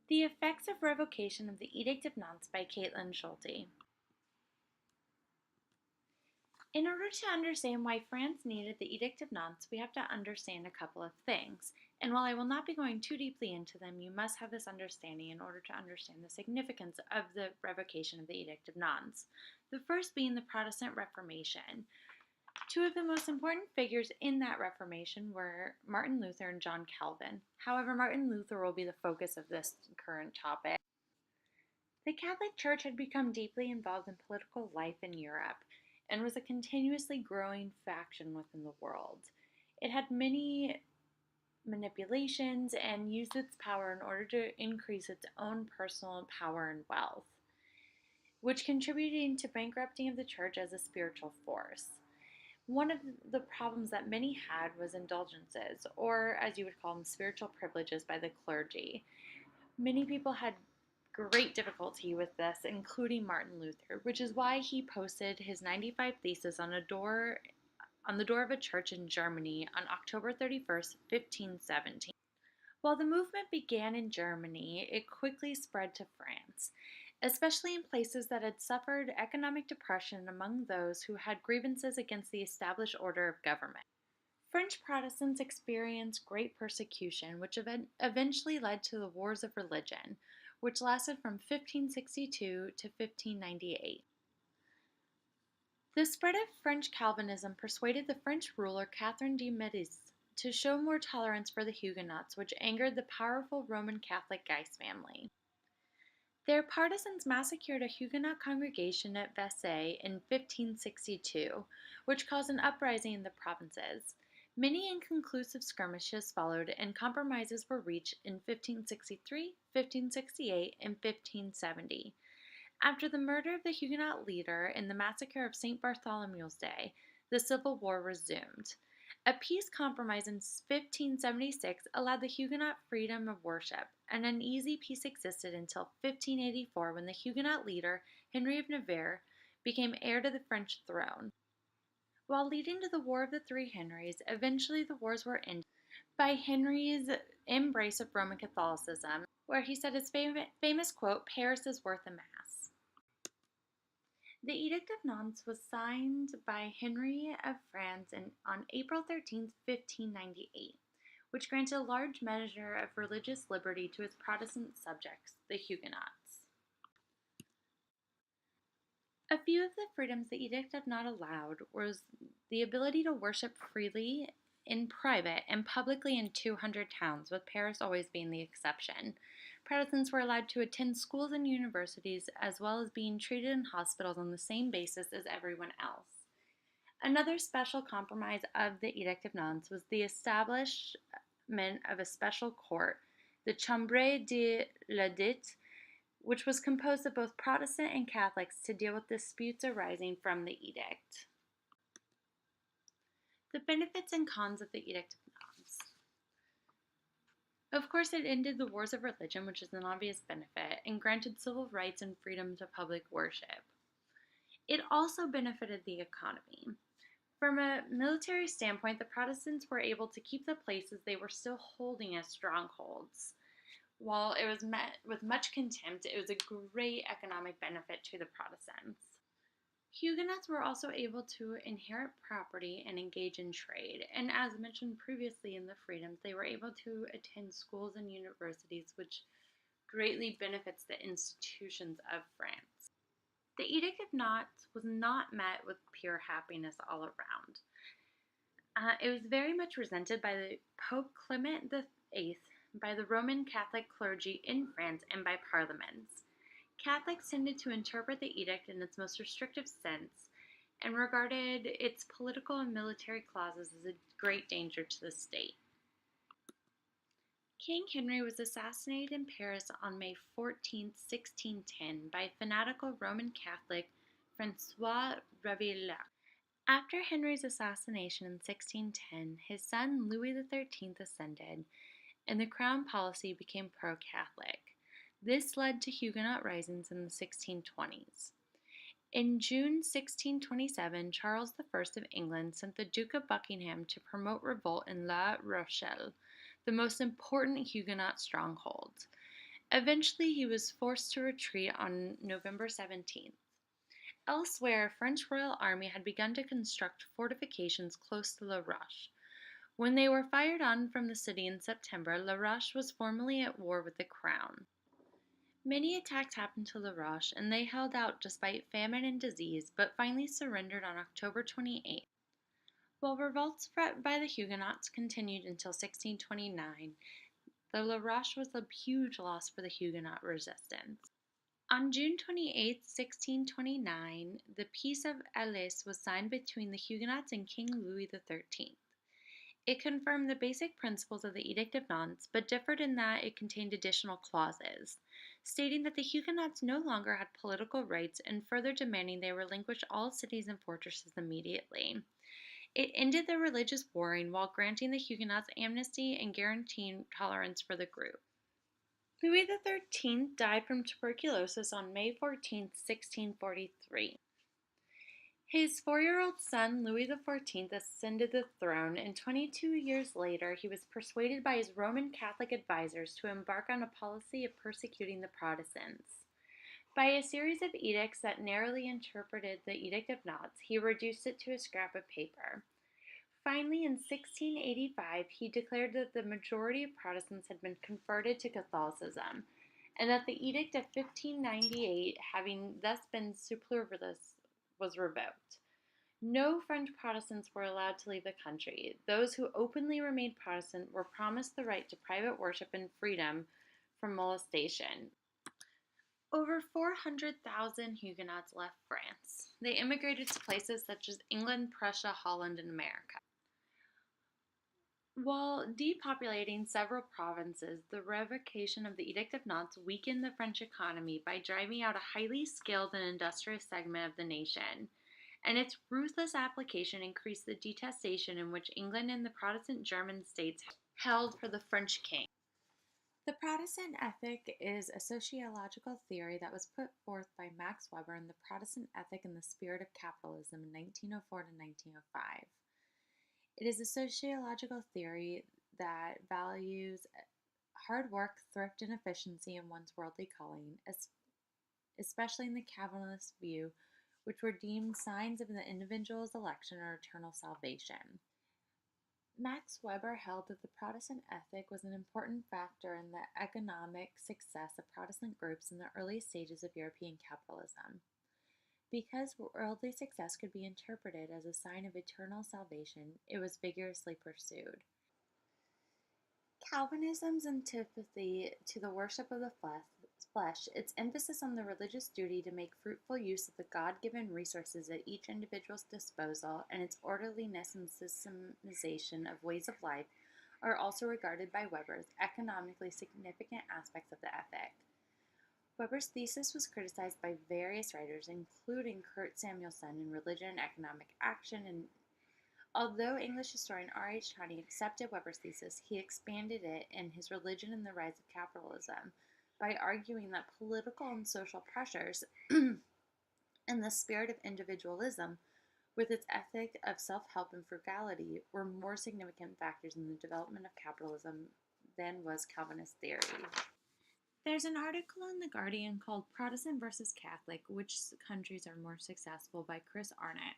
The Effects of Revocation of the Edict of Nantes by Caitlin Schulte. In order to understand why France needed the Edict of Nantes, we have to understand a couple of things. And while I will not be going too deeply into them, you must have this understanding in order to understand the significance of the revocation of the Edict of Nantes. The first being the Protestant Reformation. Two of the most important figures in that Reformation were Martin Luther and John Calvin. However, Martin Luther will be the focus of this current topic. The Catholic Church had become deeply involved in political life in Europe and was a continuously growing faction within the world. It had many manipulations and used its power in order to increase its own personal power and wealth, which contributed to bankrupting of the church as a spiritual force. One of the problems that many had was indulgences, or as you would call them, spiritual privileges by the clergy. Many people had great difficulty with this, including Martin Luther, which is why he posted his 95 Theses on the door of a church in Germany on October 31st, 1517. While the movement began in Germany, it quickly spread to France, especially in places that had suffered economic depression among those who had grievances against the established order of government. French Protestants experienced great persecution, which eventually led to the Wars of Religion, which lasted from 1562 to 1598. The spread of French Calvinism persuaded the French ruler Catherine de' Medici to show more tolerance for the Huguenots, which angered the powerful Roman Catholic Guise family. Their partisans massacred a Huguenot congregation at Versailles in 1562, which caused an uprising in the provinces. Many inconclusive skirmishes followed, and compromises were reached in 1563, 1568, and 1570. After the murder of the Huguenot leader and the massacre of St. Bartholomew's Day, the Civil War resumed. A peace compromise in 1576 allowed the Huguenot freedom of worship. An uneasy peace existed until 1584 when the Huguenot leader, Henry of Navarre, became heir to the French throne. While leading to the War of the Three Henries, eventually the wars were ended by Henry's embrace of Roman Catholicism, where he said his famous quote, "Paris is worth a mass." The Edict of Nantes was signed by Henry of France on April 13, 1598, which granted a large measure of religious liberty to its Protestant subjects, the Huguenots. A few of the freedoms the Edict had not allowed was the ability to worship freely in private and publicly in 200 towns, with Paris always being the exception. Protestants were allowed to attend schools and universities, as well as being treated in hospitals on the same basis as everyone else. Another special compromise of the Edict of Nantes was the establishment of a special court, the Chambre de l'Edict, which was composed of both Protestant and Catholics to deal with disputes arising from the edict. The benefits and cons of the Edict of Nantes. Of course, it ended the wars of religion, which is an obvious benefit, and granted civil rights and freedom to public worship. It also benefited the economy. From a military standpoint, the Protestants were able to keep the places they were still holding as strongholds. While it was met with much contempt, it was a great economic benefit to the Protestants. Huguenots were also able to inherit property and engage in trade, and as mentioned previously in the freedoms, they were able to attend schools and universities, which greatly benefits the institutions of France. The Edict of Nantes was not met with pure happiness all around. It was very much resented by the Pope Clement VIII, by the Roman Catholic clergy in France, and by parliaments. Catholics tended to interpret the edict in its most restrictive sense and regarded its political and military clauses as a great danger to the state. King Henry was assassinated in Paris on May 14, 1610, by fanatical Roman Catholic François Rabelais. After Henry's assassination in 1610, his son Louis XIII ascended, and the crown policy became pro-Catholic. This led to Huguenot risings in the 1620s. In June 1627, Charles I of England sent the Duke of Buckingham to promote revolt in La Rochelle, the most important Huguenot stronghold. Eventually, he was forced to retreat on November 17th. Elsewhere, French royal army had begun to construct fortifications close to La Roche. When they were fired on from the city in September, La Roche was formally at war with the crown. Many attacks happened to La Roche, and they held out despite famine and disease, but finally surrendered on October 28th. While revolts by the Huguenots continued until 1629, the La Roche was a huge loss for the Huguenot resistance. On June 28, 1629, the Peace of Alais was signed between the Huguenots and King Louis XIII. It confirmed the basic principles of the Edict of Nantes, but differed in that it contained additional clauses, stating that the Huguenots no longer had political rights and further demanding they relinquish all cities and fortresses immediately. It ended the religious warring while granting the Huguenots amnesty and guaranteeing tolerance for the group. Louis XIII died from tuberculosis on May 14, 1643. His 4-year-old son, Louis XIV, ascended the throne, and 22 years later he was persuaded by his Roman Catholic advisors to embark on a policy of persecuting the Protestants. By a series of edicts that narrowly interpreted the Edict of Nantes, he reduced it to a scrap of paper. Finally, in 1685, he declared that the majority of Protestants had been converted to Catholicism, and that the Edict of 1598, having thus been superfluous, was revoked. No French Protestants were allowed to leave the country. Those who openly remained Protestant were promised the right to private worship and freedom from molestation. Over 400,000 Huguenots left France. They immigrated to places such as England, Prussia, Holland, and America. While depopulating several provinces, the revocation of the Edict of Nantes weakened the French economy by driving out a highly skilled and industrious segment of the nation, and its ruthless application increased the detestation in which England and the Protestant German states held for the French king. The Protestant ethic is a sociological theory that was put forth by Max Weber in The Protestant Ethic and the Spirit of Capitalism in 1904 to 1905. It is a sociological theory that values hard work, thrift, and efficiency in one's worldly calling, especially in the Calvinist view, which were deemed signs of the individual's election or eternal salvation. Max Weber held that the Protestant ethic was an important factor in the economic success of Protestant groups in the early stages of European capitalism. Because worldly success could be interpreted as a sign of eternal salvation, it was vigorously pursued. Calvinism's antipathy to the worship of the flesh, its emphasis on the religious duty to make fruitful use of the God-given resources at each individual's disposal, and its orderliness and systemization of ways of life are also regarded by Weber as economically significant aspects of the ethic. Weber's thesis was criticized by various writers, including Kurt Samuelson in Religion and Economic Action, and although English historian R.H. Tawney accepted Weber's thesis, he expanded it in his Religion and the Rise of Capitalism by arguing that political and social pressures and the spirit of individualism, with its ethic of self-help and frugality, were more significant factors in the development of capitalism than was Calvinist theory. There's an article in The Guardian called Protestant versus Catholic, Which Countries Are More Successful by Chris Arnott.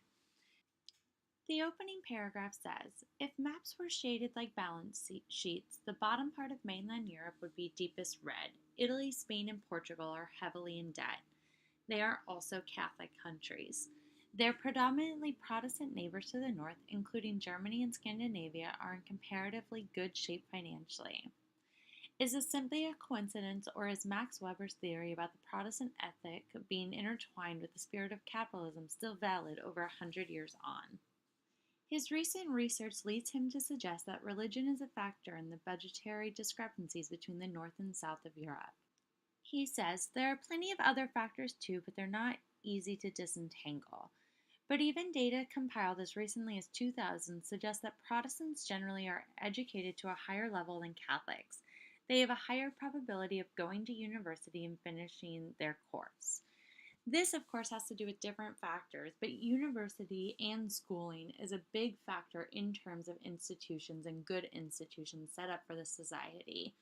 The opening paragraph says, if maps were shaded like balance sheets, the bottom part of mainland Europe would be deepest red. Italy, Spain, and Portugal are heavily in debt. They are also Catholic countries. Their predominantly Protestant neighbors to the north, including Germany and Scandinavia, are in comparatively good shape financially. Is this simply a coincidence, or is Max Weber's theory about the Protestant ethic being intertwined with the spirit of capitalism still valid over 100 years on? His recent research leads him to suggest that religion is a factor in the budgetary discrepancies between the North and South of Europe. He says there are plenty of other factors too, but they're not easy to disentangle. But even data compiled as recently as 2000 suggests that Protestants generally are educated to a higher level than Catholics. They have a higher probability of going to university and finishing their course. This, of course, has to do with different factors, but university and schooling is a big factor in terms of institutions and good institutions set up for the society.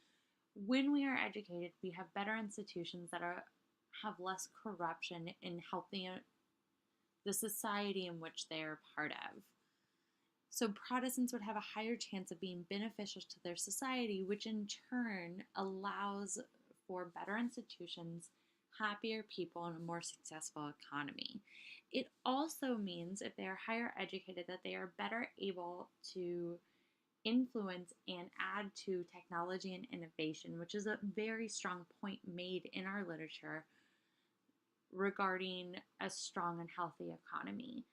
When we are educated, we have better institutions that have less corruption and help the society in which they are part of. So Protestants would have a higher chance of being beneficial to their society, which in turn allows for better institutions, happier people, and a more successful economy. It also means if they are higher educated that they are better able to influence and add to technology and innovation, which is a very strong point made in our literature regarding a strong and healthy economy.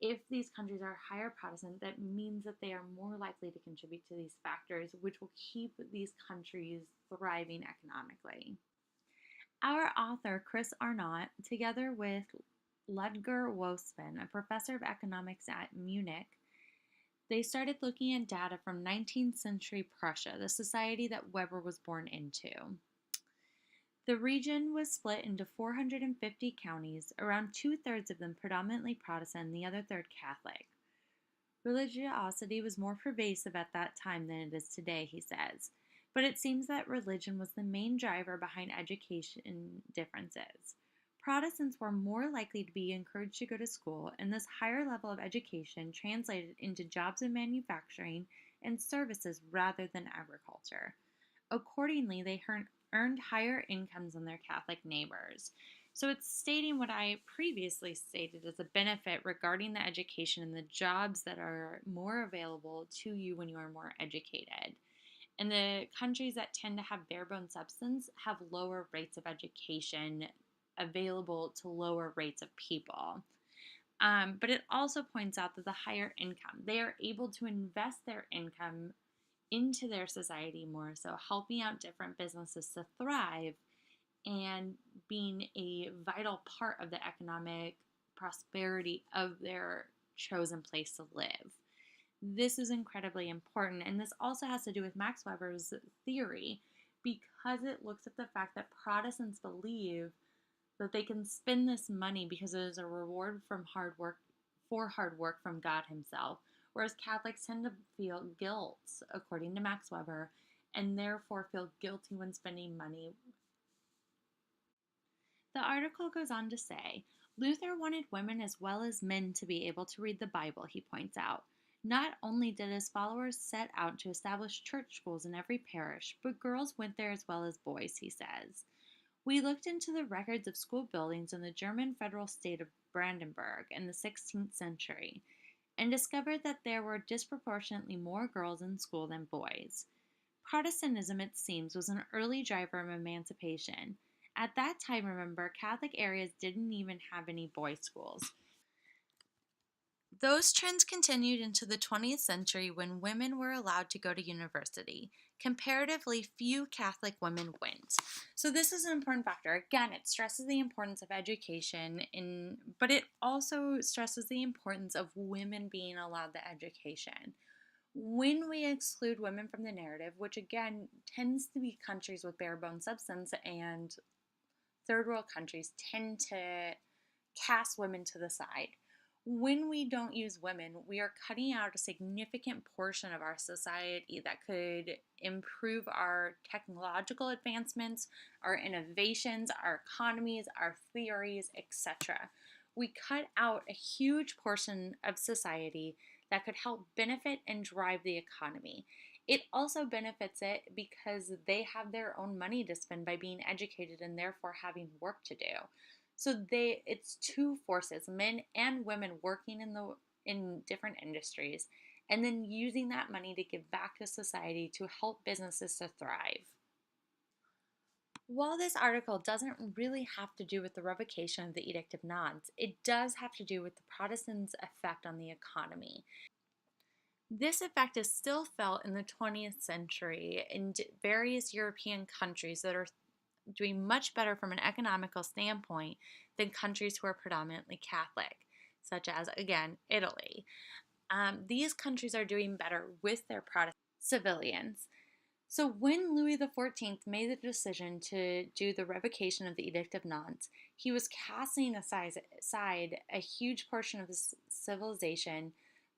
If these countries are higher Protestant, that means that they are more likely to contribute to these factors, which will keep these countries thriving economically. Our author, Chris Arnott, together with Ludger Woesman, a professor of economics at Munich, they started looking at data from 19th century Prussia, the society that Weber was born into. The region was split into 450 counties, around two-thirds of them predominantly Protestant and the other third Catholic. Religiosity was more pervasive at that time than it is today, he says, but it seems that religion was the main driver behind education differences. Protestants were more likely to be encouraged to go to school, and this higher level of education translated into jobs in manufacturing and services rather than agriculture. Accordingly, they earned higher incomes than their Catholic neighbors. So it's stating what I previously stated as a benefit regarding the education and the jobs that are more available to you when you are more educated. And the countries that tend to have bare bone substance have lower rates of education available to lower rates of people. But it also points out that the higher income, they are able to invest their income into their society more, so helping out different businesses to thrive and being a vital part of the economic prosperity of their chosen place to live. This is incredibly important, and this also has to do with Max Weber's theory because it looks at the fact that Protestants believe that they can spend this money because it is a reward from hard work from God himself, whereas Catholics tend to feel guilt, according to Max Weber, and therefore feel guilty when spending money. The article goes on to say, Luther wanted women as well as men to be able to read the Bible, he points out. Not only did his followers set out to establish church schools in every parish, but girls went there as well as boys, he says. We looked into the records of school buildings in the German federal state of Brandenburg in the 16th century and discovered that there were disproportionately more girls in school than boys. Protestantism, it seems, was an early driver of emancipation. At that time, remember, Catholic areas didn't even have any boys' schools. Those trends continued into the 20th century when women were allowed to go to university. Comparatively, few Catholic women went. So this is an important factor. Again, it stresses the importance of education, but it also stresses the importance of women being allowed the education. When we exclude women from the narrative, which again tends to be countries with bare bone substance, and third world countries tend to cast women to the side. When we don't use women, we are cutting out a significant portion of our society that could improve our technological advancements, our innovations, our economies, our theories, etc. We cut out a huge portion of society that could help benefit and drive the economy. It also benefits it because they have their own money to spend by being educated and therefore having work to do. So it's two forces, men and women working in different industries, and then using that money to give back to society to help businesses to thrive. While this article doesn't really have to do with the revocation of the Edict of Nantes, it does have to do with the Protestants' effect on the economy. This effect is still felt in the 20th century in various European countries that are doing much better from an economical standpoint than countries who are predominantly Catholic, such as, again, Italy. These countries are doing better with their Protestant civilians. So when Louis XIV made the decision to do the revocation of the Edict of Nantes, he was casting aside a huge portion of the civilization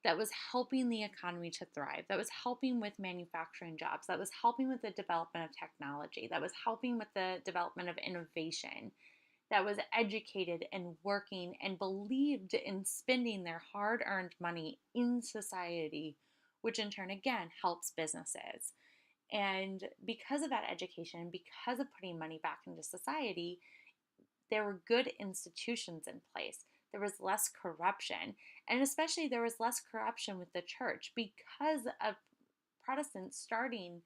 that was helping the economy to thrive, that was helping with manufacturing jobs, that was helping with the development of technology, that was helping with the development of innovation, that was educated and working and believed in spending their hard earned money in society, which in turn again helps businesses. And because of that education, because of putting money back into society, there were good institutions in place. There was less corruption. And especially there was less corruption with the church because of Protestants starting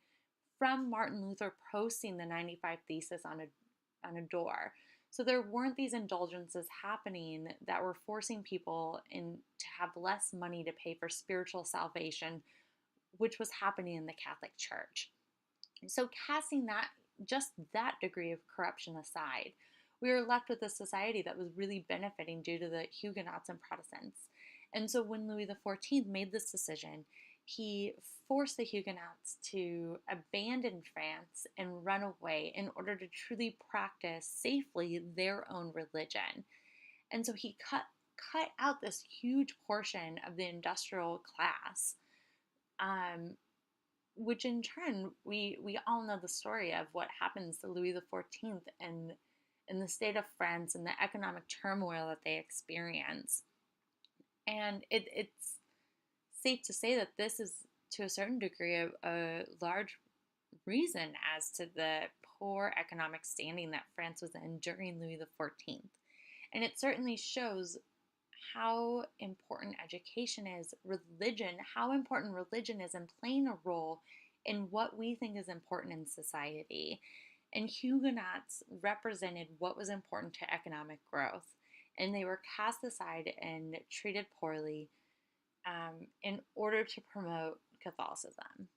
from Martin Luther posting the 95 Thesis on a door. So there weren't these indulgences happening that were forcing people to have less money to pay for spiritual salvation, which was happening in the Catholic Church. So casting that degree of corruption aside, we were left with a society that was really benefiting due to the Huguenots and Protestants. And so when Louis XIV made this decision, he forced the Huguenots to abandon France and run away in order to truly practice safely their own religion. And so he cut out this huge portion of the industrial class, which in turn we all know the story of what happens to Louis XIV and in the state of France and the economic turmoil that they experience. And it's safe to say that this is, to a certain degree, a large reason as to the poor economic standing that France was in during Louis XIV. And it certainly shows how important education is, how important religion is in playing a role in what we think is important in society. And Huguenots represented what was important to economic growth, and they were cast aside and treated poorly in order to promote Catholicism.